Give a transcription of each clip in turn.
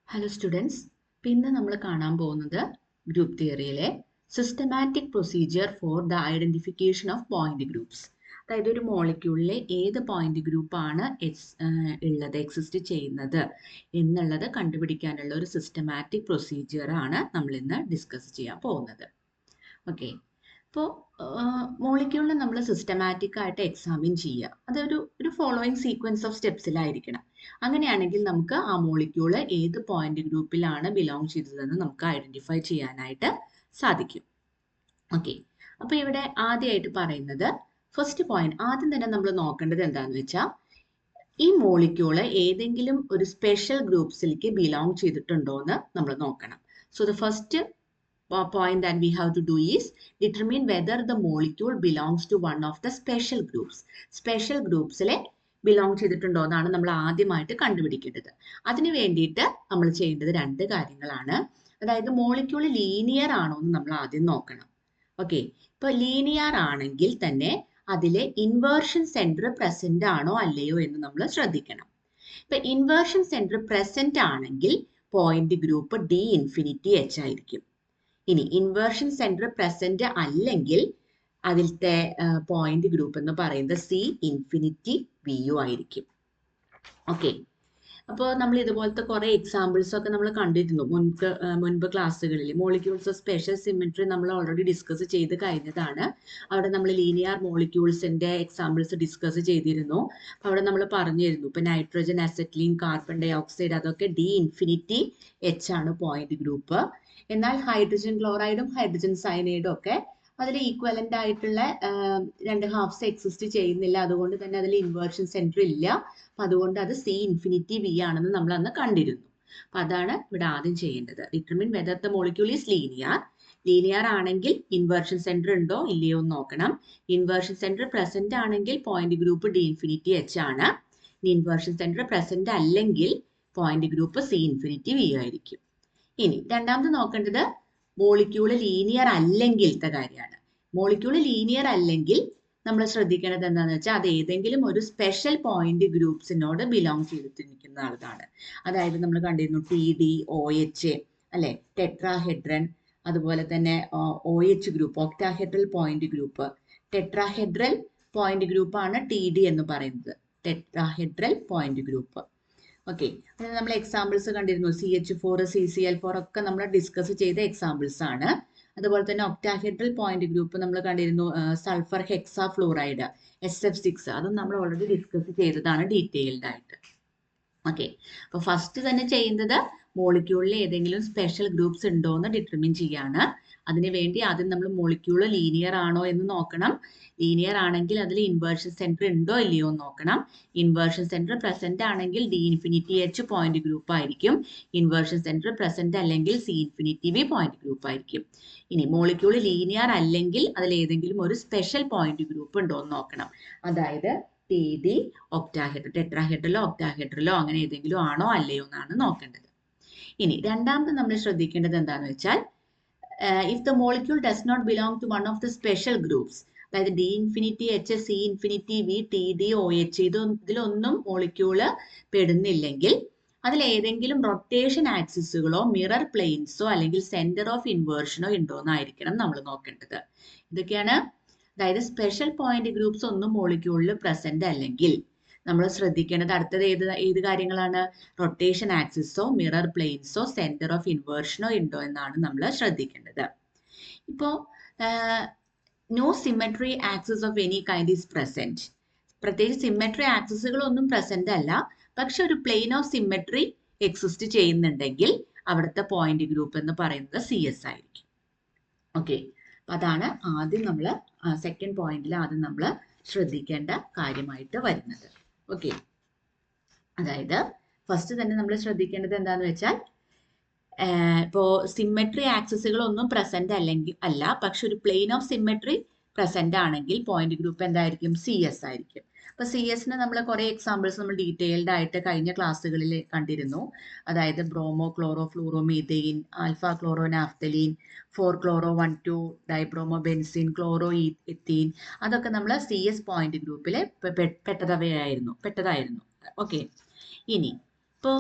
Hello students, പിന്നെ നമ്മൾ കാണാൻ പോകുന്നത് ഗ്രൂപ്പ് തിയറിയിലെ systematic procedure for the identification of point groups. അതായത് ഒരു മോളിക്യൂളിലെ ഏത് പോയിന്റ് ഗ്രൂപ്പാണ് എക്സിസ്റ്റ് ചെയ്യുന്നത് എന്നുള്ളത് കണ്ടുപിടിക്കാനുള്ള ഒരു സിസ്റ്റമാറ്റിക് പ്രൊസീജിയർ ആണ് നമ്മൾ ഇന്ന് ഡിസ്കസ് ചെയ്യാൻ പോകുന്നത്. ഓക്കെ, അപ്പോൾ മോളിക്യൂളിനെ നമ്മൾ സിസ്റ്റമാറ്റിക് ആയിട്ട് എക്സാമിൻ ചെയ്യുക. അതൊരു ഫോളോയിങ് സീക്വൻസ് ഓഫ് സ്റ്റെപ്സിലായിരിക്കണം. അങ്ങനെയാണെങ്കിൽ നമുക്ക് ആ മോളിക്യൂള് ഏത് പോയിന്റ് ഗ്രൂപ്പിലാണ് ബിലോങ് ചെയ്തതെന്ന് നമുക്ക് ഐഡന്റിഫൈ ചെയ്യാനായിട്ട് സാധിക്കും. ഓക്കെ, അപ്പൊ ഇവിടെ ആദ്യമായിട്ട് പറയുന്നത് ഫസ്റ്റ് പോയിന്റ്, ആദ്യം തന്നെ നമ്മൾ നോക്കേണ്ടത് എന്താണെന്ന് വെച്ചാൽ ഈ മോളിക്യൂള് ഏതെങ്കിലും ഒരു സ്പെഷ്യൽ ഗ്രൂപ്പ്സിലേക്ക് ബിലോങ് ചെയ്തിട്ടുണ്ടോ എന്ന് നമ്മൾ നോക്കണം. So the first point that we have to do is determine whether the molecule belongs to one of the special groups. Special groupsലെ ബിലോങ് ചെയ്തിട്ടുണ്ടോ എന്നാണ് നമ്മൾ ആദ്യമായിട്ട് കണ്ടുപിടിക്കേണ്ടത്. അതിന് വേണ്ടിയിട്ട് നമ്മൾ ചെയ്യേണ്ടത് രണ്ട് കാര്യങ്ങളാണ്. അതായത് മോളിക്യൂൾ ലീനിയർ ആണോ എന്ന് നമ്മൾ ആദ്യം നോക്കണം. ഓക്കെ, ഇപ്പൊ ലീനിയർ ആണെങ്കിൽ തന്നെ അതിലെ ഇൻവേർഷൻ സെന്റർ പ്രസന്റ് ആണോ അല്ലയോ എന്ന് നമ്മൾ ശ്രദ്ധിക്കണം. ഇപ്പൊ ഇൻവേർഷൻ സെന്റർ പ്രസന്റ് ആണെങ്കിൽ point group D infinity H ആയിരിക്കും. ഇനി ഇൻവേർഷൻ സെന്റർ പ്രസന്റ് അല്ലെങ്കിൽ അതിലത്തെ പോയിന്റ് ഗ്രൂപ്പ് എന്ന് പറയുന്നത് സി ഇൻഫിനിറ്റി വി യു ആയിരിക്കും. ഓക്കെ, അപ്പോൾ നമ്മൾ ഇതുപോലത്തെ കുറെ എക്സാമ്പിൾസ് ഒക്കെ നമ്മൾ കണ്ടിരുന്നു മുൻപ് ക്ലാസ്സുകളിൽ. മോളിക്യൂൾസ് ഓഫ് സ്പെഷ്യൽ സിമെട്രി നമ്മൾ ഓൾറെഡി ഡിസ്കസ് ചെയ്ത് കഴിഞ്ഞതാണ്. അവിടെ നമ്മൾ ലീനിയർ മോളിക്യൂൾസിന്റെ എക്സാമ്പിൾസ് ഡിസ്കസ് ചെയ്തിരുന്നു. അവിടെ നമ്മൾ പറഞ്ഞിരുന്നു ഇപ്പൊ nitrogen, acetylene, carbon dioxide അതൊക്കെ ഡി ഇൻഫിനിറ്റി എച്ച് ആണ് പോയിന്റ് ഗ്രൂപ്പ്. എന്നാൽ ഹൈഡ്രജൻ ക്ലോറൈഡും ഹൈഡ്രജൻ സയനൈഡും ഒക്കെ അതിൽ ഈക്വലന്റ് ആയിട്ടുള്ള രണ്ട് ഹാഫ്സ് എക്സിസ്റ്റ് ചെയ്യുന്നില്ല. അതുകൊണ്ട് തന്നെ അതിൽ ഇൻവേർഷൻ സെന്റർ ഇല്ല. അപ്പൊ അതുകൊണ്ട് അത് സി ഇൻഫിനിറ്റി വി ആണെന്ന് നമ്മൾ അന്ന് കണ്ടിരുന്നു. അപ്പൊ അതാണ് ഇവിടെ ആദ്യം ചെയ്യേണ്ടത്. Determine whether the molecule is linear. Linear ആണെങ്കിൽ ഇൻവേർഷൻ സെന്റർ ഉണ്ടോ ഇല്ലയോ എന്ന് നോക്കണം. ഇൻവേർഷൻ സെന്റർ പ്രസന്റ് ആണെങ്കിൽ point group D infinity H ആണ്. ഇൻവേർഷൻ സെന്റർ പ്രസന്റ് അല്ലെങ്കിൽ point group C infinity V ആയിരിക്കും. ഇനി രണ്ടാമത് നോക്കേണ്ടത് മോളിക്യൂള് ലീനിയർ അല്ലെങ്കിലത്തെ കാര്യമാണ്. മോളിക്യൂള് ലീനിയർ അല്ലെങ്കിൽ നമ്മൾ ശ്രദ്ധിക്കേണ്ടത് എന്താണെന്ന് വെച്ചാൽ അത് ഏതെങ്കിലും ഒരു സ്പെഷ്യൽ പോയിന്റ് ഗ്രൂപ്പ്സിനോട് ബിലോങ് ചെയ്തിരിക്കുന്ന ആളാണ്. അതായത് നമ്മൾ കണ്ടിരുന്നു ടി ഡി ഒ എച്ച് അല്ലെ, ടെട്രാഹെഡ്രൻ, അതുപോലെ തന്നെ O H group, octahedral point group. Tetrahedral point ഗ്രൂപ്പാണ് ടി ഡി എന്ന് പറയുന്നത്, ടെട്രാഹെഡ്രൽ പോയിന്റ് ഗ്രൂപ്പ്. ഓക്കെ, അത് നമ്മൾ എക്സാമ്പിൾസ് കണ്ടിരുന്നു. CH4, CCl4 ഒക്കെ നമ്മൾ ഡിസ്കസ് ചെയ്ത എക്സാമ്പിൾസ് ആണ്. അതുപോലെ തന്നെ ഒക്ടാഹെഡ്രൽ പോയിന്റ് ഗ്രൂപ്പ് നമ്മൾ കണ്ടിരുന്നു, സൾഫർ ഹെക്സാ ഫ്ലൂറൈഡ് SF6, അതും നമ്മൾ ഓൾറെഡി ഡിസ്കസ് ചെയ്തതാണ് ഡീറ്റെയിൽഡ് ആയിട്ട്. ഓക്കെ, അപ്പൊ ഫസ്റ്റ് തന്നെ ചെയ്യുന്നത് മോളിക്യൂളിൽ ഏതെങ്കിലും സ്പെഷ്യൽ ഗ്രൂപ്പ്സ് ഉണ്ടോ എന്ന് ഡിറ്റർമിൻ ചെയ്യാണ്. അതിനുവേണ്ടി ആദ്യം നമ്മൾ മോളിക്യൂള് ലീനിയർ ആണോ എന്ന് നോക്കണം. ലീനിയർ ആണെങ്കിൽ അതിൽ ഇൻവേർഷൻ സെന്റർ ഉണ്ടോ ഇല്ലയോ എന്ന് നോക്കണം. ഇൻവേർഷൻ സെന്റർ പ്രസന്റ് ആണെങ്കിൽ D infinity H point group ആയിരിക്കും. ഇൻവേർഷൻ സെന്റർ പ്രസന്റ് അല്ലെങ്കിൽ C infinity V point group ആയിരിക്കും. ഇനി മോളിക്യൂള് ലീനിയർ അല്ലെങ്കിൽ അതിൽ ഏതെങ്കിലും ഒരു സ്പെഷ്യൽ പോയിന്റ് ഗ്രൂപ്പ് ഉണ്ടോ എന്ന് നോക്കണം. അതായത് ടി ഡി, ഒക്ടാഹെഡ്രൽ, ടെട്രാഹെഡ്രലോ ഒക്ടാഹെഡ്രലോ അങ്ങനെ ഏതെങ്കിലും ആണോ അല്ലയോ എന്നാണ് നോക്കേണ്ടത്. ഇനി രണ്ടാമത് നമ്മൾ ശ്രദ്ധിക്കേണ്ടത് എന്താണെന്ന് വെച്ചാൽ if the molecule does not belong to one of the special groups, അതായത് D infinity H, C infinity V, T D, O H ഇതിലൊന്നും മോളിക്യൂള് പെടുന്നില്ലെങ്കിൽ അതിൽ ഏതെങ്കിലും റൊട്ടേഷൻ ആക്സിസുകളോ മിറർ പ്ലെയിൻസോ അല്ലെങ്കിൽ സെന്റർ ഓഫ് ഇൻവേർഷനോ ഉണ്ടോ എന്നായിരിക്കണം നമ്മൾ നോക്കേണ്ടത്. ഇതൊക്കെയാണ്. അതായത് സ്പെഷ്യൽ പോയിന്റ് ഗ്രൂപ്പ്സ് ഒന്നും മോളിക്യൂളിൽ പ്രസന്റ് അല്ലെങ്കിൽ നമ്മൾ ശ്രദ്ധിക്കേണ്ടത് അടുത്തത് ഏത് കാര്യങ്ങളാണ്? റൊട്ടേഷൻ ആക്സിസോ മിറർ പ്ലെയിൻസോ സെന്റർ ഓഫ് ഇൻവേർഷനോ ഉണ്ടോ എന്നാണ് നമ്മൾ ശ്രദ്ധിക്കേണ്ടത്. ഇപ്പോ no symmetry axis of any kind is present. പ്രത്യേകിച്ച് സിമെട്രി ആക്സിസുകളൊന്നും പ്രസന്റ് അല്ല, പക്ഷെ ഒരു പ്ലെയിൻ ഓഫ് സിമെട്രി എക്സിസ്റ്റ് ചെയ്യുന്നുണ്ടെങ്കിൽ അവിടുത്തെ പോയിന്റ് ഗ്രൂപ്പ് എന്ന് പറയുന്നത് CS ആയിരിക്കും. ഓക്കെ, അതാണ് ആദ്യം നമ്മൾ സെക്കൻഡ് പോയിന്റിൽ ആദ്യം നമ്മൾ ശ്രദ്ധിക്കേണ്ട കാര്യമായിട്ട് വരുന്നത്. ഓക്കെ, അതായത് ഫസ്റ്റ് തന്നെ നമ്മൾ ശ്രദ്ധിക്കേണ്ടത് എന്താന്ന് വെച്ചാൽ ഇപ്പോ സിമെട്രി ആക്സിസുകൾ ഒന്നും പ്രസന്റ് അല്ല, പക്ഷെ ഒരു പ്ലെയിൻ ഓഫ് സിമെട്രി പ്രസന്റ് ആണെങ്കിൽ പോയിന്റ് ഗ്രൂപ്പ് എന്തായിരിക്കും? CS ആയിരിക്കും. അപ്പൊ CSന് നമ്മൾ കുറെ എക്സാമ്പിൾസ് നമ്മൾ ഡീറ്റെയിൽഡ് ആയിട്ട് കഴിഞ്ഞ ക്ലാസ്സുകളിൽ കണ്ടിരുന്നു. അതായത് bromo chloro fluoro methane, alpha chloro naphthalene, 4-chloro-1,2 dibromo benzene, chloro ethene, അതൊക്കെ നമ്മൾ CS പോയിന്റ് ഗ്രൂപ്പിൽ പെട്ടതായിരുന്നു. ഓക്കെ, ഇനി ഇപ്പോ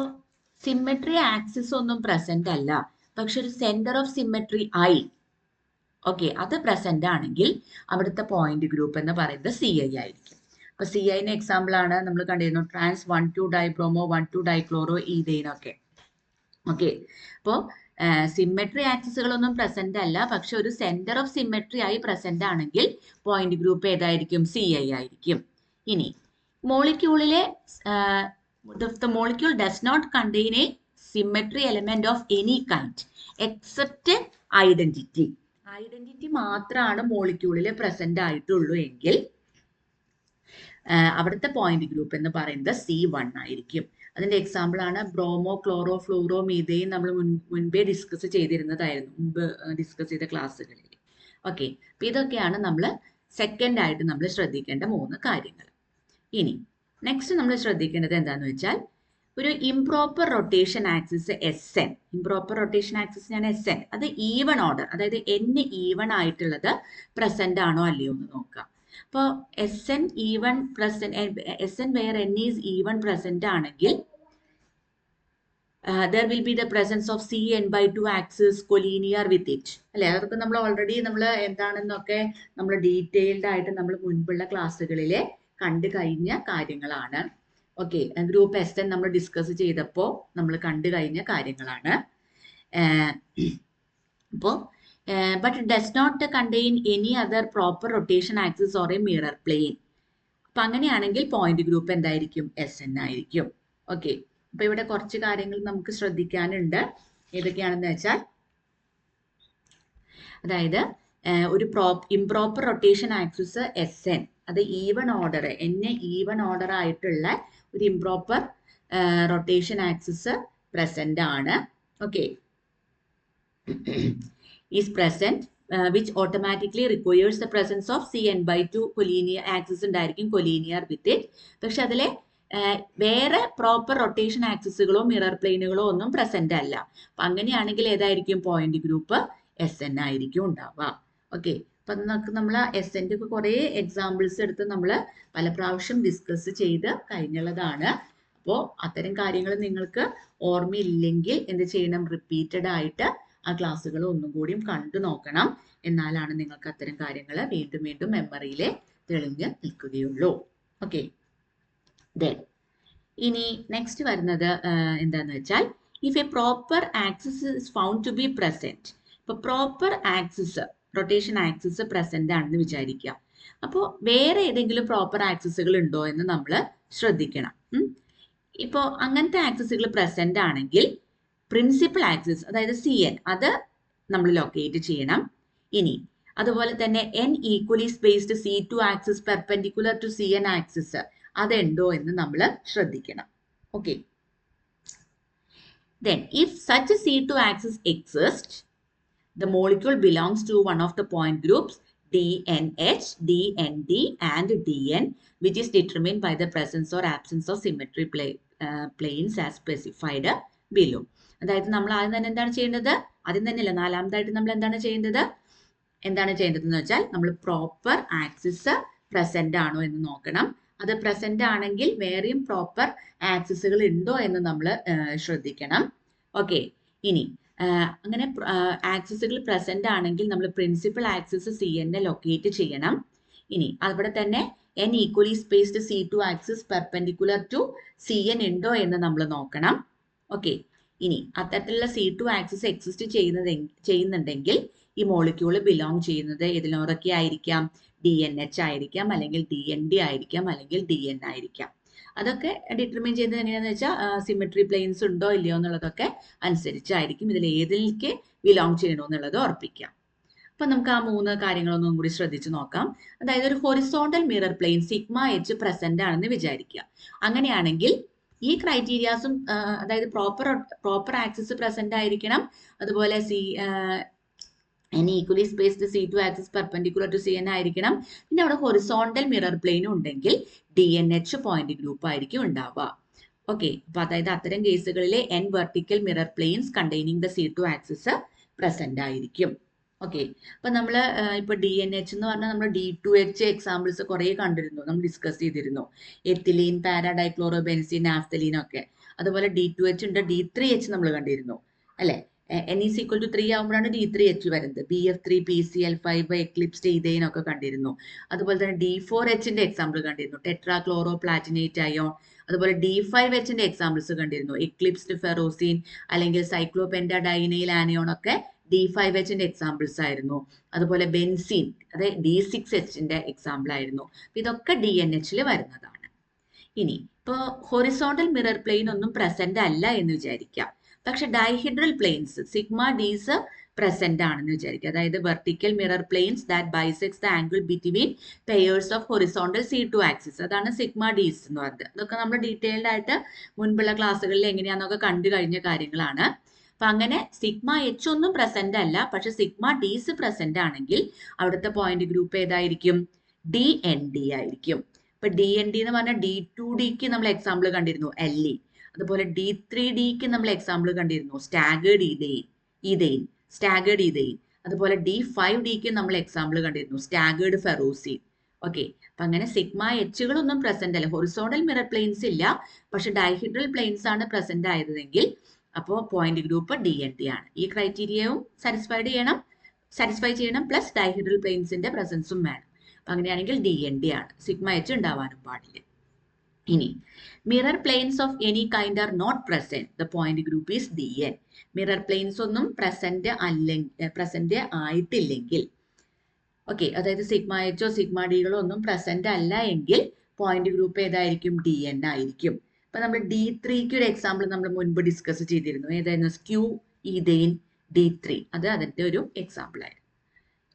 സിമെട്രി ആക്സിസ് ഒന്നും പ്രസന്റ് അല്ല, പക്ഷെ ഒരു centre of symmetry I, okay, അത് പ്രസന്റ് ആണെങ്കിൽ അവിടുത്തെ പോയിന്റ് ഗ്രൂപ്പ് എന്ന് പറയുന്നത് സി ഐ ആയിരിക്കും. അപ്പൊ സി ഐന് എക്സാമ്പിൾ ആണ് നമ്മൾ കണ്ടിരുന്നു ട്രാൻസ് 1,2-ഡൈബ്രോമോ 1,2-ഡൈക്ലോറോ ഈഥെയ്നൊക്കെ. ഓക്കെ, അപ്പോൾ സിമെട്രി ആക്സിസുകളൊന്നും പ്രസന്റ് അല്ല, പക്ഷെ ഒരു സെന്റർ ഓഫ് സിമെട്രി ആയി പ്രസന്റ് ആണെങ്കിൽ പോയിന്റ് ഗ്രൂപ്പ് ഏതായിരിക്കും? സി ഐ ആയിരിക്കും. ഇനി മോളിക്യൂളിലെ the molecule does not contain a symmetry element of any kind except identity. Identity മാത്രമാണ് മോളിക്യൂളിൽ പ്രസന്റ് ആയിട്ടുള്ളൂ എങ്കിൽ അവിടുത്തെ പോയിന്റ് ഗ്രൂപ്പ് എന്ന് പറയുന്നത് C1 ആയിരിക്കും. അതിന്റെ എക്സാമ്പിൾ ആണ് ബ്രോമോ, ക്ലോറോ, ഫ്ലൂറോ, മീഥെയ്ൻ. നമ്മൾ മുൻപേ ഡിസ്കസ് ചെയ്തിരുന്നതായിരുന്നു, മുമ്പ് ഡിസ്കസ് ചെയ്ത ക്ലാസ്സുകളിൽ. ഓക്കെ, അപ്പൊ ഇതൊക്കെയാണ് നമ്മൾ സെക്കൻഡ് ആയിട്ട് നമ്മൾ ശ്രദ്ധിക്കേണ്ട 3 കാര്യങ്ങൾ. ഇനി നെക്സ്റ്റ് നമ്മൾ ശ്രദ്ധിക്കേണ്ടത് എന്താണെന്ന് വെച്ചാൽ ഒരു improper rotation axis SN, improper rotation axis ഞാൻ SN, അത് ഈവൺ ഓർഡർ, അതായത് N ഈവൺ ആയിട്ടുള്ളത് പ്രസന്റ് ആണോ അല്ലയോ എന്ന് നോക്കാം. അപ്പോൾ SN even present, SN where N is even present ആണെങ്കിൽ there will be the presence of CN/2 axis collinear with it. അല്ലെ, അതൊക്കെ നമ്മൾ ഓൾറെഡി നമ്മൾ എന്താണെന്നൊക്കെ നമ്മൾ ഡീറ്റെയിൽഡ് ആയിട്ട് നമ്മൾ മുൻപുള്ള ക്ലാസ്സുകളിൽ കണ്ടു കഴിഞ്ഞ കാര്യങ്ങളാണ്. ഓക്കെ, ഗ്രൂപ്പ് SN നമ്മൾ ഡിസ്കസ് ചെയ്തപ്പോൾ നമ്മൾ കണ്ടു കഴിഞ്ഞ കാര്യങ്ങളാണ്. അപ്പോൾ but it does not contain any other proper rotation axis or a mirror plane. അപ്പം അങ്ങനെയാണെങ്കിൽ പോയിന്റ് ഗ്രൂപ്പ് എന്തായിരിക്കും? SN ആയിരിക്കും. ഓക്കെ, അപ്പൊ ഇവിടെ കുറച്ച് കാര്യങ്ങൾ നമുക്ക് ശ്രദ്ധിക്കാനുണ്ട്. ഏതൊക്കെയാണെന്ന് വെച്ചാൽ, അതായത് ഒരു ഇംപ്രോപ്പർ റൊട്ടേഷൻ ആക്സിസ് SN, അത് ഈവൺ ഓർഡർ, ഈവൺ ഓർഡർ ആയിട്ടുള്ള ഒരു ഇംപ്രോപ്പർ റൊട്ടേഷൻ ആക്സിസ് പ്രസന്റ് ആണ്. Okay, is present which automatically requires the presence of CN/2 collinear axis ഉണ്ടായിരിക്കും, കൊലീനിയർ വിത്ത് ഇറ്റ്. പക്ഷെ അതിലെ വേറെ പ്രോപ്പർ റൊട്ടേഷൻ ആക്സിസുകളോ മിറർ പ്ലെയിനുകളോ ഒന്നും പ്രസന്റ് അല്ല. അപ്പൊ അങ്ങനെയാണെങ്കിൽ ഏതായിരിക്കും? പോയിന്റ് ഗ്രൂപ്പ് SN ആയിരിക്കും ഉണ്ടാവുക. ഓക്കെ, അപ്പൊ നമ്മൾ SNന്റെ കുറെ എക്സാമ്പിൾസ് എടുത്ത് നമ്മൾ പല പ്രാവശ്യം ഡിസ്കസ് ചെയ്ത് കഴിഞ്ഞുള്ളതാണ്. അപ്പോൾ അത്തരം കാര്യങ്ങൾ നിങ്ങൾക്ക് ഓർമ്മയില്ലെങ്കിൽ എന്ത് ചെയ്യണം? റിപ്പീറ്റഡ് ആയിട്ട് ആ ക്ലാസ്സുകൾ ഒന്നും കൂടിയും കണ്ടു നോക്കണം. എന്നാലാണ് നിങ്ങൾക്ക് അത്തരം കാര്യങ്ങൾ വീണ്ടും വീണ്ടും മെമ്മറിയിൽ തെളിഞ്ഞ് നിൽക്കുകയുള്ളൂ. ഓക്കെ, ഇനി നെക്സ്റ്റ് വരുന്നത് എന്താന്ന് വെച്ചാൽ, if a proper axis is found to be present. ഇപ്പൊ proper axis, rotation axis present ആണെന്ന് വിചാരിക്കുക. അപ്പോൾ വേറെ ഏതെങ്കിലും പ്രോപ്പർ ആക്സിസുകൾ ഉണ്ടോ എന്ന് നമ്മൾ ശ്രദ്ധിക്കണം. ഇപ്പോൾ അങ്ങനത്തെ ആക്സിസുകൾ പ്രസന്റ് ആണെങ്കിൽ പ്രിൻസിപ്പൽ ആക്സിസ്, അതായത് CN, അത് നമ്മൾ ലൊക്കേറ്റ് ചെയ്യണം. ഇനി അതുപോലെ തന്നെ N equally spaced C2 axis perpendicular to CN axis, അതുണ്ടോ എന്ന് നമ്മൾ ശ്രദ്ധിക്കണം. Okay, then if such a C2 axis exists, the molecule belongs to one of the point groups DNH, DND and DN, which is determined by the presence or absence of symmetry planes as specified below. അതായത് നമ്മൾ ആദ്യം തന്നെ എന്താണ് ചെയ്യേണ്ടത്? ആദ്യം തന്നെയല്ല, നാലാമതായിട്ട് നമ്മൾ എന്താണ് ചെയ്യേണ്ടത് എന്ന് വെച്ചാൽ നമ്മൾ പ്രോപ്പർ ആക്സിസ് പ്രസന്റ് ആണോ എന്ന് നോക്കണം. അത് പ്രസന്റ് ആണെങ്കിൽ വേറെയും പ്രോപ്പർ ആക്സിസുകൾ ഉണ്ടോ എന്ന് നമ്മൾ ശ്രദ്ധിക്കണം. ഓക്കെ, ഇനി അങ്ങനെ ആക്സിസുകൾ പ്രസന്റ് ആണെങ്കിൽ നമ്മൾ പ്രിൻസിപ്പൽ ആക്സിസ് CN ലൊക്കേറ്റ് ചെയ്യണം. ഇനി അവിടെ തന്നെ N equally spaced C2 axis perpendicular to CN ഉണ്ടോ എന്ന് നമ്മൾ നോക്കണം. ഓക്കെ, ഇനി അത്തരത്തിലുള്ള C2 ആക്സിസ് എക്സിസ്റ്റ് ചെയ്യുന്നുണ്ടെങ്കിൽ ഈ മോളിക്യൂള് ബിലോങ് ചെയ്യുന്നത് ഇതിനോടൊക്കെ ആയിരിക്കാം? DNH ആയിരിക്കാം, അല്ലെങ്കിൽ DND ആയിരിക്കാം, അല്ലെങ്കിൽ DN ആയിരിക്കാം. അതൊക്കെ ഡിറ്റർമിൻ ചെയ്യുന്നത് എങ്ങനെയാണെന്ന് വെച്ചാൽ സിമെട്രി പ്ലെയിൻസ് ഉണ്ടോ ഇല്ലയോ എന്നുള്ളതൊക്കെ അനുസരിച്ചായിരിക്കും ഇതിൽ ഏതിലേക്ക് ബിലോങ് ചെയ്യണമെന്നുള്ളത് ഉറപ്പിക്കാം. അപ്പൊ നമുക്ക് ആ 3 കാര്യങ്ങളൊന്നും കൂടി ശ്രദ്ധിച്ചു നോക്കാം. അതായത് ഒരു horizontal mirror plain σH present ആണെന്ന് വിചാരിക്കുക. അങ്ങനെയാണെങ്കിൽ ഈ ക്രൈറ്റീരിയാസും, അതായത് പ്രോപ്പർ ആക്സിസ് പ്രസന്റ് ആയിരിക്കണം, അതുപോലെ N equally spaced C2 axis perpendicular to CN ആയിരിക്കണം. പിന്നെ അവിടെ ഹൊറിസോണ്ടൽ മിറർ പ്ലെയിനും ഉണ്ടെങ്കിൽ DNH പോയിന്റ് ഗ്രൂപ്പ് ആയിരിക്കും ഉണ്ടാവുക. ഓക്കെ, അപ്പൊ അതായത് അത്തരം കേസുകളിൽ N vertical mirror planes containing the C2 axis present ആയിരിക്കും. ഓക്കെ, അപ്പൊ നമ്മൾ ഇപ്പൊ DNH എന്ന് പറഞ്ഞാൽ നമ്മൾ D2H എക്സാമ്പിൾസ് കുറെ കണ്ടിരുന്നു, നമ്മൾ ഡിസ്കസ് ചെയ്തിരുന്നു. എത്തിലീൻ, പാരാഡൈക്ലോറോ ബെൻസീൻ, നാഫ്തലീൻ ഒക്കെ. അതുപോലെ D2H ഉണ്ട്, D3H നമ്മൾ കണ്ടിരുന്നു അല്ലെ. N is equal to 3 ആകുമ്പോഴാണ് D3H വരുന്നത്. BF3, PCl5, എക്ലിപ്സ്ഡ് ഈഥെയ്ൻ ഒക്കെ കണ്ടിരുന്നു. അതുപോലെ തന്നെ D4Hന്റെ എക്സാമ്പിൾ കണ്ടിരുന്നു, ടെട്രാ ക്ലോറോ പ്ലാറ്റിനേറ്റ് അയോൺ. അതുപോലെ D5Hന്റെ എക്സാമ്പിൾസ് കണ്ടിരുന്നു, എക്ലിപ്സ്ഡ് ഫെറോസിൻ അല്ലെങ്കിൽ സൈക്ലോപെൻഡാഡൈനൈൽ ആനിയോൺ ഒക്കെ D5Hന്റെ എക്സാമ്പിൾസ് ആയിരുന്നു. അതുപോലെ ബെൻസീൻ അത് D6Hന്റെ എക്സാമ്പിൾ ആയിരുന്നു. ഇതൊക്കെ DNHൽ വരുന്നതാണ്. ഇനി ഇപ്പോൾ ഹൊറിസോണ്ടൽ മിറർ പ്ലെയിൻ ഒന്നും പ്രസന്റ് അല്ല എന്ന് വിചാരിക്കാം, പക്ഷെ dihedral planes sigma ds present ആണെന്ന് വിചാരിക്കുക. അതായത് vertical mirror planes that bisects the angle between pairs of horizontal C2 axis, അതാണ് സിഗ്മ ഡീസ് എന്ന് പറയുന്നത്. അതൊക്കെ നമ്മൾ ഡീറ്റെയിൽഡ് ആയിട്ട് മുൻപുള്ള ക്ലാസ്സുകളിൽ എങ്ങനെയാണെന്നൊക്കെ കണ്ടു കഴിഞ്ഞ കാര്യങ്ങളാണ്. അപ്പൊ അങ്ങനെ സിഗ്മ എച്ച് ഒന്നും പ്രസന്റ് അല്ല, പക്ഷെ സിഗ്മ ഡീസ് പ്രസന്റ് ആണെങ്കിൽ അവിടുത്തെ പോയിന്റ് ഗ്രൂപ്പ് ഏതായിരിക്കും? DND ആയിരിക്കും. ഇപ്പൊ DND എന്ന് പറഞ്ഞാൽ D2Dക്ക് നമ്മൾ എക്സാമ്പിൾ കണ്ടിരുന്നു LE. അതുപോലെ D3Dക്ക് നമ്മൾ എക്സാമ്പിൾ കണ്ടിരുന്നു സ്റ്റാഗേർഡ് ഈഥെയ്ൻ. അതുപോലെ D5Dക്ക് നമ്മൾ എക്സാമ്പിൾ കണ്ടിരുന്നു സ്റ്റാഗേർഡ് ഫെറോസിൻ. ഓക്കെ, അപ്പൊ അങ്ങനെ സിഗ്മ എച്ചുകളൊന്നും പ്രസന്റ് അല്ല, ഹൊറിസോണ്ടൽ മിറർ പ്ലെയിൻസ് ഇല്ല, പക്ഷെ ഡൈഹിഡ്രൽ പ്ലെയിൻസ് ആണ് പ്രസന്റ് ആയതെങ്കിൽ അപ്പോൾ പോയിന്റ് ഗ്രൂപ്പ് DND ആണ്. ഈ ക്രൈറ്റീരിയയും സാറ്റിസ്ഫൈ ചെയ്യണം, പ്ലസ് ഡൈഹിഡ്രൽ പ്ലെയിൻസിന്റെ പ്രസൻസും വേണം. അപ്പൊ അങ്ങനെയാണെങ്കിൽ DND ആണ്, സിഗ്മ എച്ച് ഉണ്ടാവാനും പാടില്ല. ഇനി mirror planes of any kind are not present, the point group is DN. Mirror planes ഒന്നും പ്രസന്റ് ആയിട്ടില്ലെങ്കിൽ, ഓക്കെ, അതായത് സിഗ്മ എച്ചോ സിഗ്മ ഡികളോ ഒന്നും പ്രസന്റ് അല്ല എങ്കിൽ പോയിന്റ് ഗ്രൂപ്പ് ഏതായിരിക്കും? DN ആയിരിക്കും. അപ്പൊ നമ്മൾ D3ക്ക് ഒരു എക്സാമ്പിൾ നമ്മൾ മുൻപ് ഡിസ്കസ് ചെയ്തിരുന്നു, ഏതായിരുന്നു? സ്ക്യൂ ഈഥെയ്ൻ D3, അത് അതിന്റെ ഒരു എക്സാമ്പിൾ ആയിരുന്നു.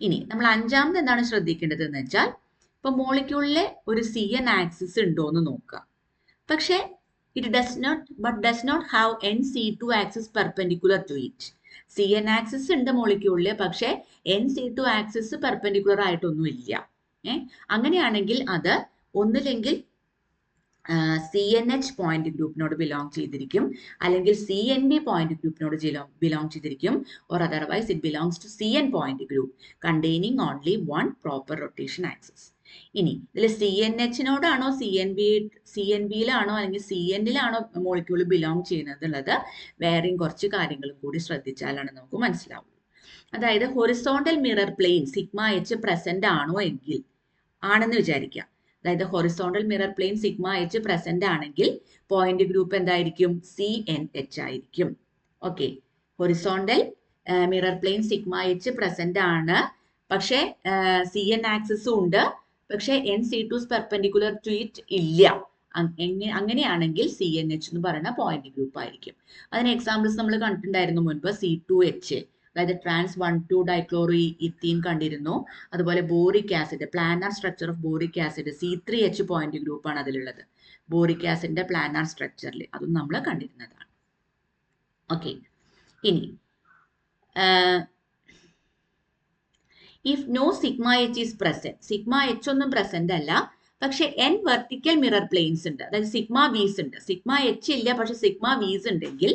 ഇനി നമ്മൾ അഞ്ചാമത് എന്താണ് ശ്രദ്ധിക്കേണ്ടത് എന്ന് വെച്ചാൽ, ഇപ്പൊ മോളിക്യൂളിലെ ഒരു CN ആക്സിസ് ഉണ്ടോ എന്ന് നോക്കുക. പക്ഷെ does not have NC2 axis perpendicular to it. CN axis ഉണ്ട് മോളിക്യൂളില്, പക്ഷെ NC2 ആക്സിസ് പെർപെൻഡിക്കുലർ ആയിട്ടൊന്നും ഇല്ല. അങ്ങനെയാണെങ്കിൽ അത് ഒന്നില്ലെങ്കിൽ CNH പോയിന്റ് ഗ്രൂപ്പിനോട് ബിലോങ് ചെയ്തിരിക്കും, അല്ലെങ്കിൽ CNB പോയിന്റ് ഗ്രൂപ്പിനോട് ബിലോങ് ചെയ്തിരിക്കും, or otherwise it belongs to CN point group containing only one proper rotation axis. ഇനി ഇതിൽ CNHനോടാണോ CNBയിലാണോ അല്ലെങ്കിൽ CNലാണോ മോളിക്യൂൾ ബിലോങ് ചെയ്യുന്നത് ഉള്ളത് വേറെയും കുറച്ച് കാര്യങ്ങളും കൂടി ശ്രദ്ധിച്ചാലാണ് നമുക്ക് മനസ്സിലാവുള്ളൂ. അതായത് horizontal mirror plane sigma H present ആണോ എങ്കിൽ, ആണെന്ന് വിചാരിക്കാം, അതായത് horizontal mirror plane sigma H present ആണെങ്കിൽ പോയിന്റ് ഗ്രൂപ്പ് എന്തായിരിക്കും? CNH ആയിരിക്കും. Okay, horizontal mirror plane sigma H present ആണ്, പക്ഷെ CN ആക്സിസും ഉണ്ട്, പക്ഷെ NC2 പെർപെൻഡിക്കുലർ ടു ഇറ്റ് ഇല്ല. അങ്ങനെയാണെങ്കിൽ CNH എന്ന് പറയുന്ന പോയിന്റ് ഗ്രൂപ്പ് ആയിരിക്കും. അതിന് എക്സാമ്പിൾസ് നമ്മൾ കണ്ടിട്ടുണ്ടായിരുന്നു മുൻപ്. C2H, അതായത് ട്രാൻസ് 1,2 ഡൈക്ലോറോ ഇത്തീൻ കണ്ടിരുന്നു. അതുപോലെ boric acid, planar structure of boric acid, C3H point group ആണ് അതിലുള്ളത്, ബോറിക് ആസിഡിന്റെ പ്ലാനാർ സ്ട്രക്ചറിൽ, അതും നമ്മൾ കണ്ടിരുന്നതാണ്. ഓക്കെ, ഇനി if no sigma H is present, sigma H ഒന്നും പ്രസന്റ് അല്ല, പക്ഷെ N വെർട്ടിക്കൽ മിറർ പ്ലെയിൻസ് ഉണ്ട്, അതായത് സിഗ്മ വീസ് ഉണ്ട്. സിഗ്മ എച്ച് ഇല്ല, പക്ഷെ സിഗ്മ വീസ് ഉണ്ടെങ്കിൽ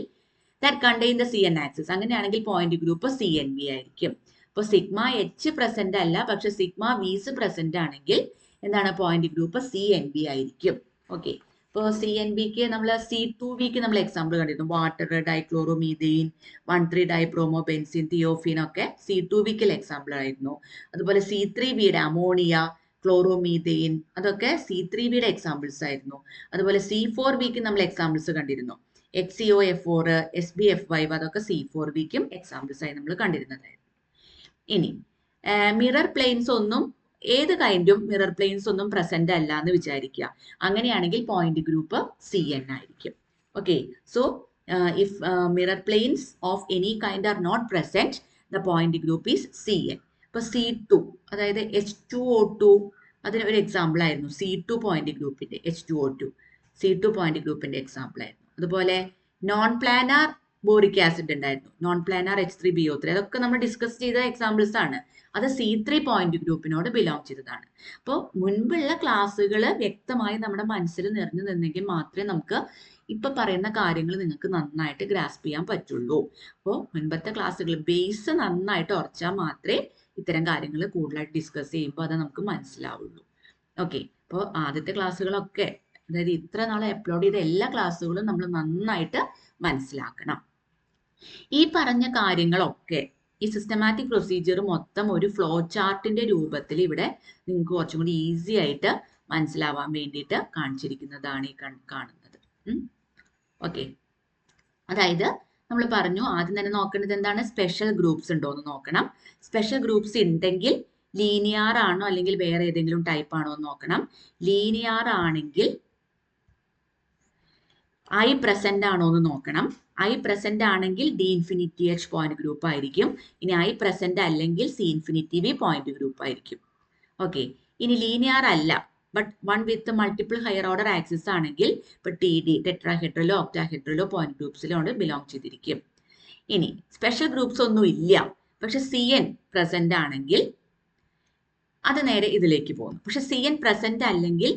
that contain the CN axis, അങ്ങനെയാണെങ്കിൽ പോയിന്റ് ഗ്രൂപ്പ് CNB ആയിരിക്കും. അപ്പോൾ സിഗ്മ എച്ച് പ്രസന്റ് അല്ല, പക്ഷെ സിഗ്മ വീസ് പ്രസന്റ് ആണെങ്കിൽ എന്താണ്? പോയിന്റ് ഗ്രൂപ്പ് CNB ആയിരിക്കും. ഓക്കെ, ഇപ്പോൾ CNBക്ക് നമ്മൾ C2Bക്ക് നമ്മൾ എക്സാമ്പിൾ കണ്ടിരുന്നു, വാട്ടർ, ഡൈക്ലോറോ മീഥെയ്ൻ, 1,3 ഡൈപ്രോമോ ബെൻസിൻ, തിയോഫീൻ ഒക്കെ C2Bക്ക് എക്സാമ്പിൾ ആയിരുന്നു. അതുപോലെ C3Bയുടെ അമോണിയ, ക്ലോറോമീഥെയ്ൻ, അതൊക്കെ C3Bയുടെ എക്സാമ്പിൾസ് ആയിരുന്നു. അതുപോലെ C4Bക്ക് നമ്മൾ എക്സാമ്പിൾസ് കണ്ടിരുന്നു, XeOF4, SbF5, അതൊക്കെ C4Bക്കും എക്സാമ്പിൾസ് ആയി നമ്മൾ കണ്ടിരുന്നതായിരുന്നു. ഇനി മിറർ പ്ലെയിൻസ് ഒന്നും, ഏത് കൈൻഡും മിറർ പ്ലെയിൻസ് ഒന്നും പ്രസന്റ് അല്ല എന്ന് വിചാരിക്കുക. അങ്ങനെയാണെങ്കിൽ പോയിന്റ് ഗ്രൂപ്പ് CN ആയിരിക്കും. Okay, so if mirror planes of any kind are not present, the point group is CN. ഇപ്പൊ C2, അതായത് H2O2, അതിന് ഒരു എക്സാമ്പിൾ ആയിരുന്നു. C2 പോയിന്റ് ഗ്രൂപ്പിന്റെ H2O2 C2 പോയിന്റ് ഗ്രൂപ്പിന്റെ എക്സാമ്പിൾ ആയിരുന്നു. അതുപോലെ നോൺ പ്ലാനാർ ബോറിക് ആസിഡ് ഉണ്ടായിരുന്നു, നോൺ പ്ലാനാർ H3BO3, അതൊക്കെ നമ്മൾ ഡിസ്കസ് ചെയ്ത എക്സാമ്പിൾസ് ആണ്. അത് C3 പോയിന്റ് ഗ്രൂപ്പിനോട് ബിലോങ് ചെയ്തതാണ്. അപ്പോൾ മുൻപുള്ള ക്ലാസ്സുകൾ വ്യക്തമായി നമ്മുടെ മനസ്സിൽ നിറഞ്ഞു നിന്നെങ്കിൽ മാത്രമേ നമുക്ക് ഇപ്പൊ പറയുന്ന കാര്യങ്ങൾ നിങ്ങൾക്ക് നന്നായിട്ട് ഗ്രാസ്പ് ചെയ്യാൻ പറ്റുള്ളൂ. അപ്പോൾ മുൻപത്തെ ക്ലാസ്സുകൾ ബേസ് നന്നായിട്ട് ഉറച്ചാൽ മാത്രമേ ഇത്തരം കാര്യങ്ങൾ കൂടുതലായിട്ട് ഡിസ്കസ് ചെയ്യുമ്പോൾ അത് നമുക്ക് മനസ്സിലാവുള്ളൂ. ഓക്കെ, അപ്പോൾ ആദ്യത്തെ ക്ലാസ്സുകളൊക്കെ അതായത് ഇത്ര നാളെ അപ്ലോഡ് ചെയ്ത എല്ലാ ക്ലാസ്സുകളും നമ്മൾ നന്നായിട്ട് മനസ്സിലാക്കണം. ഈ പറഞ്ഞ കാര്യങ്ങളൊക്കെ ഈ സിസ്റ്റമാറ്റിക് പ്രൊസീജിയർ മൊത്തം ഒരു ഫ്ലോ ചാർട്ടിന്റെ രൂപത്തിൽ ഇവിടെ നിങ്ങൾക്ക് കുറച്ചും കൂടി ഈസി ആയിട്ട് മനസ്സിലാവാൻ വേണ്ടിയിട്ട് കാണിച്ചിരിക്കുന്നതാണ് ഈ കാണുന്നത്. ഓക്കെ, അതായത് നമ്മൾ പറഞ്ഞു ആദ്യം തന്നെ നോക്കേണ്ടത് എന്താണ്, സ്പെഷ്യൽ ഗ്രൂപ്പ്സ് ഉണ്ടോ എന്ന് നോക്കണം. സ്പെഷ്യൽ ഗ്രൂപ്പ്സ് ഉണ്ടെങ്കിൽ ലീനിയർ ആണോ അല്ലെങ്കിൽ വേറെ ഏതെങ്കിലും ടൈപ്പ് ആണോ എന്ന് നോക്കണം. ലീനിയർ ആണെങ്കിൽ ഐ പ്രസന്റ് ആണോ എന്ന് നോക്കണം. ഐ പ്രസന്റ് ആണെങ്കിൽ D infinity H point group ആയിരിക്കും. ഇനി ഐ പ്രസന്റ് അല്ലെങ്കിൽ C infinity V point group ആയിരിക്കും. ഓക്കെ, ഇനി ലീനിയർ അല്ല but one with multiple higher order axis ആണെങ്കിൽ ഇപ്പൊ ടി ഡി ടെട്രാഹെഡ്രലോ ഒക്ടാഹെഡ്രലോ പോയിന്റ് ഗ്രൂപ്പ്സിലോ ബിലോങ് ചെയ്തിരിക്കും. ഇനി സ്പെഷ്യൽ ഗ്രൂപ്പ്സ് ഒന്നും ഇല്ല പക്ഷെ സി എൻ പ്രസന്റ് ആണെങ്കിൽ അത് നേരെ ഇതിലേക്ക് പോകുന്നു. പക്ഷെ സി എൻ പ്രസന്റ് അല്ലെങ്കിൽ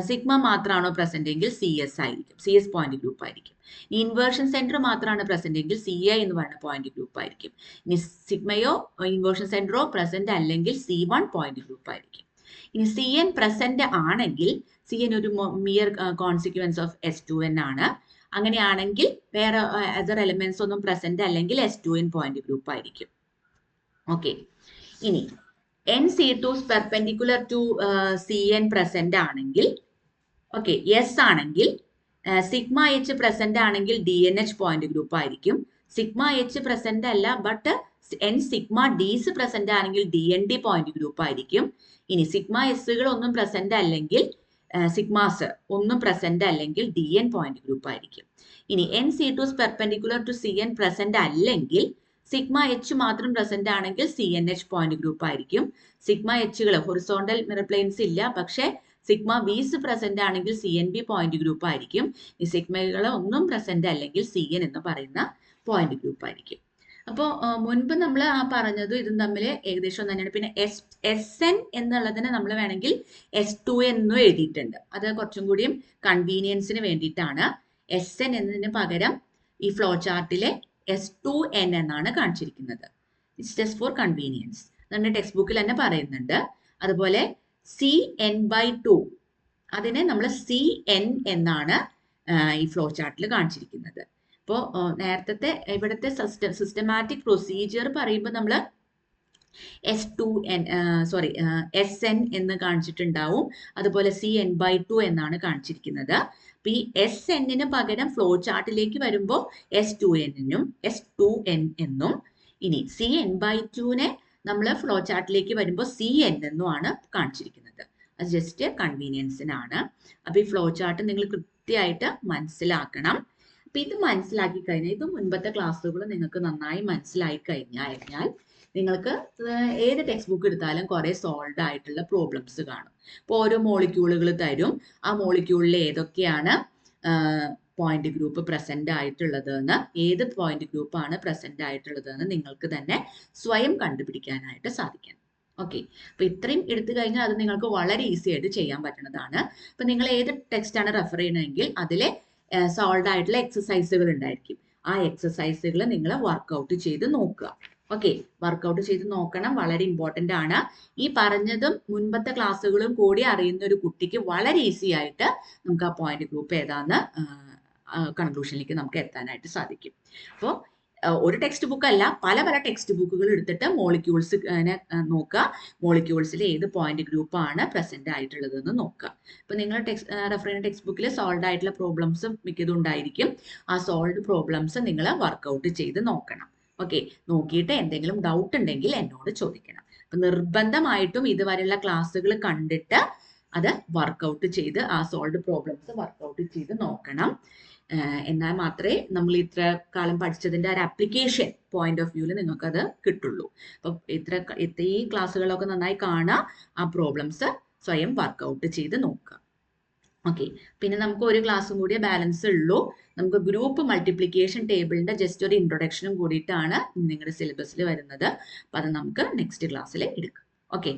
സിഗ്മ മാത്രമാണോ പ്രസന്റ് എങ്കിൽ സി എസ് ആയിരിക്കും, സി എസ് പോയിന്റ് ഗ്രൂപ്പ് ആയിരിക്കും. ഇനി ഇൻവേർഷൻ സെന്റർ മാത്രമാണ് പ്രസന്റ് എങ്കിൽ സി ഐ എന്ന് പറയുന്ന പോയിന്റ് ഗ്രൂപ്പ് ആയിരിക്കും. ഇനി സിഗ്മയോ ഇൻവേർഷൻ സെന്ററോ പ്രസന്റ് അല്ലെങ്കിൽ സി വൺ പോയിന്റ് ഗ്രൂപ്പ് ആയിരിക്കും. ഇനി സി എൻ പ്രസന്റ് ആണെങ്കിൽ സി എൻ ഒരു mere consequence of S two N ആണ്. അങ്ങനെയാണെങ്കിൽ വേറെ അതർ എലിമെന്റ്സ് ഒന്നും പ്രസന്റ് അല്ലെങ്കിൽ S two N point group ആയിരിക്കും. ഓക്കെ, ഇനി NC2 perpendicular to C N present ആണെങ്കിൽ, ഓക്കെ യെസ് ആണെങ്കിൽ സിഗ്മ എച്ച് പ്രസന്റ് ആണെങ്കിൽ D N H point group ആയിരിക്കും. സിഗ്മ എച്ച് പ്രസന്റ് അല്ല but N sigma ds present ആണെങ്കിൽ D N D point group ആയിരിക്കും. ഇനി സിഗ്മ എസ്സുകൾ ഒന്നും പ്രസന്റ് അല്ലെങ്കിൽ സിഗ്മാസ് ഒന്നും പ്രസന്റ് അല്ലെങ്കിൽ ഡി എൻ പോയിന്റ് ഗ്രൂപ്പ് ആയിരിക്കും. ഇനി NC2 perpendicular to C N present അല്ലെങ്കിൽ സിഗ്മ എച്ച് മാത്രം പ്രസന്റ് ആണെങ്കിൽ C N H point group ആയിരിക്കും. സിഗ്മ എച്ചുകൾ ഹൊറിസോണ്ടൽ മിറർ പ്ലെയിൻസ് ഇല്ല പക്ഷെ സിഗ്മ വീസ് പ്രസന്റ് ആണെങ്കിൽ C N B point group ആയിരിക്കും. ഈ സിഗ്മകൾ ഒന്നും പ്രസന്റ് അല്ലെങ്കിൽ സി എൻ എന്ന് പറയുന്ന പോയിന്റ് ഗ്രൂപ്പ് ആയിരിക്കും. അപ്പോൾ മുൻപ് നമ്മൾ ആ പറഞ്ഞത് ഇതും തമ്മിൽ ഏകദേശം തന്നെയാണ്. പിന്നെ എസ് എൻ എന്നുള്ളതിനെ നമ്മൾ വേണമെങ്കിൽ എസ് ടു എന്നും എഴുതിയിട്ടുണ്ട്. അത് കുറച്ചും കൂടിയും കൺവീനിയൻസിന് വേണ്ടിയിട്ടാണ്. എസ് എൻ എന്നതിന് പകരം ഈ ഫ്ലോ ചാർട്ടിലെ S2N എന്നാണ് കാണിച്ചിരിക്കുന്നത്. It's just for convenience. നമ്മുടെ ടെക്സ്റ്റ് ബുക്കിൽ തന്നെ പറയുന്നുണ്ട്. അതുപോലെ CN/2 അതിനെ നമ്മൾ CN എന്നാണ് ഈ ഫ്ലോ ചാർട്ടിൽ കാണിച്ചിരിക്കുന്നത്. ഇപ്പോൾ നേരത്തെ ഇവിടുത്തെ സിസ്റ്റമാറ്റിക് പ്രൊസീജിയർ പറയുമ്പോൾ നമ്മൾ SN എന്ന് കാണിച്ചിട്ടുണ്ടാവും. അതുപോലെ CN/2 എന്നാണ് കാണിച്ചിരിക്കുന്നത്. അപ്പൊ ഈ SN പകരം ഫ്ലോ ചാർട്ടിലേക്ക് വരുമ്പോൾ S2N എന്നും ഇനി CN/2 നമ്മൾ ഫ്ലോ ചാർട്ടിലേക്ക് വരുമ്പോൾ CN എന്നുമാണ് കാണിച്ചിരിക്കുന്നത്. അത് ജസ്റ്റ് കൺവീനിയൻസിനാണ്. അപ്പൊ ഈ ഫ്ലോ ചാർട്ട് നിങ്ങൾ കൃത്യമായിട്ട് മനസ്സിലാക്കണം. അപ്പൊ ഇത് മനസ്സിലാക്കി കഴിഞ്ഞാൽ, ഇത് മുൻപത്തെ ക്ലാസ്സുകൾ നിങ്ങൾക്ക് നന്നായി മനസ്സിലായി കഴിഞ്ഞാൽ നിങ്ങൾക്ക് ഏത് ടെക്സ്റ്റ് ബുക്ക് എടുത്താലും കുറെ സോൾവ് ആയിട്ടുള്ള പ്രോബ്ലംസ് കാണും. ഇപ്പോൾ ഓരോ മോളിക്യൂളുകൾ തരും, ആ മോളിക്യൂളിൽ ഏതൊക്കെയാണ് പോയിന്റ് ഗ്രൂപ്പ് പ്രസന്റ് ആയിട്ടുള്ളതെന്ന്, ഏത് പോയിന്റ് ഗ്രൂപ്പാണ് പ്രസന്റ് ആയിട്ടുള്ളതെന്ന് നിങ്ങൾക്ക് തന്നെ സ്വയം കണ്ടുപിടിക്കാനായിട്ട് സാധിക്കണം. ഓക്കെ, അപ്പൊ ഇത്രയും എടുത്തു കഴിഞ്ഞാൽ അത് നിങ്ങൾക്ക് വളരെ ഈസി ആയിട്ട് ചെയ്യാൻ പറ്റുന്നതാണ്. അപ്പൊ നിങ്ങൾ ഏത് ടെക്സ്റ്റ് ആണ് റെഫർ ചെയ്യണമെങ്കിൽ അതിലെ സോൾവ് ആയിട്ടുള്ള എക്സസൈസുകൾ ഉണ്ടായിരിക്കും. ആ എക്സസൈസുകൾ നിങ്ങൾ വർക്ക്ഔട്ട് ചെയ്ത് നോക്കുക. ഓക്കെ, വർക്ക്ഔട്ട് ചെയ്ത് നോക്കണം, വളരെ ഇമ്പോർട്ടൻ്റ് ആണ്. ഈ പറഞ്ഞതും മുൻപത്തെ ക്ലാസ്സുകളും കൂടി അറിയുന്ന ഒരു കുട്ടിക്ക് വളരെ ഈസി ആയിട്ട് നമുക്ക് ആ പോയിന്റ് ഗ്രൂപ്പ് ഏതാന്ന് കൺക്ലൂഷനിലേക്ക് നമുക്ക് എത്താനായിട്ട് സാധിക്കും. അപ്പോൾ ഒരു ടെക്സ്റ്റ് ബുക്ക് അല്ല, പല ടെക്സ്റ്റ് ബുക്കുകൾ എടുത്തിട്ട് മോളിക്യൂൾസ് നോക്കുക. മോളിക്യൂൾസിൽ ഏത് പോയിന്റ് ഗ്രൂപ്പാണ് പ്രസന്റ് ആയിട്ടുള്ളതെന്ന് നോക്കുക. ഇപ്പൊ നിങ്ങൾ റെഫർ ചെയ്യുന്ന ടെക്സ്റ്റ് ബുക്കിൽ സോൾവ് ആയിട്ടുള്ള പ്രോബ്ലംസ് മിക്കതും ഉണ്ടായിരിക്കും. ആ സോൾവ് പ്രോബ്ലംസ് നിങ്ങൾ വർക്ക്ഔട്ട് ചെയ്ത് നോക്കണം. ഓക്കെ, നോക്കിയിട്ട് എന്തെങ്കിലും ഡൗട്ട് ഉണ്ടെങ്കിൽ എന്നോട് ചോദിക്കണം. അപ്പൊ നിർബന്ധമായിട്ടും ഇതുവരെയുള്ള ക്ലാസ്സുകൾ കണ്ടിട്ട് അത് വർക്ക്ഔട്ട് ചെയ്ത് ആ സോൾവ് പ്രോബ്ലംസ് വർക്ക്ഔട്ട് ചെയ്ത് നോക്കണം. എന്നാൽ മാത്രമേ നമ്മൾ ഇത്ര കാലം പഠിച്ചതിൻ്റെ ഒരു ആപ്ലിക്കേഷൻ പോയിന്റ് ഓഫ് വ്യൂവിൽ നിങ്ങൾക്കത് കിട്ടുള്ളൂ. അപ്പം ഈ ക്ലാസ്സുകളൊക്കെ നന്നായി കാണുക, ആ പ്രോബ്ലംസ് സ്വയം വർക്ക്ഔട്ട് ചെയ്ത് നോക്കുക. ഓക്കെ, പിന്നെ നമുക്ക് ഒരു ക്ലാസ്സും കൂടിയേ ബാലൻസ് ഉള്ളൂ. നമുക്ക് ഗ്രൂപ്പ് മൾട്ടിപ്ലിക്കേഷൻ ടേബിളിന്റെ ജസ്റ്റ് ഒരു ഇൻട്രൊഡക്ഷനും കൂടിയിട്ടാണ് നിങ്ങളുടെ സിലബസിൽ വരുന്നത്. അപ്പം അത് നമുക്ക് നെക്സ്റ്റ് ക്ലാസ്സിൽ എടുക്കാം. ഓക്കെ.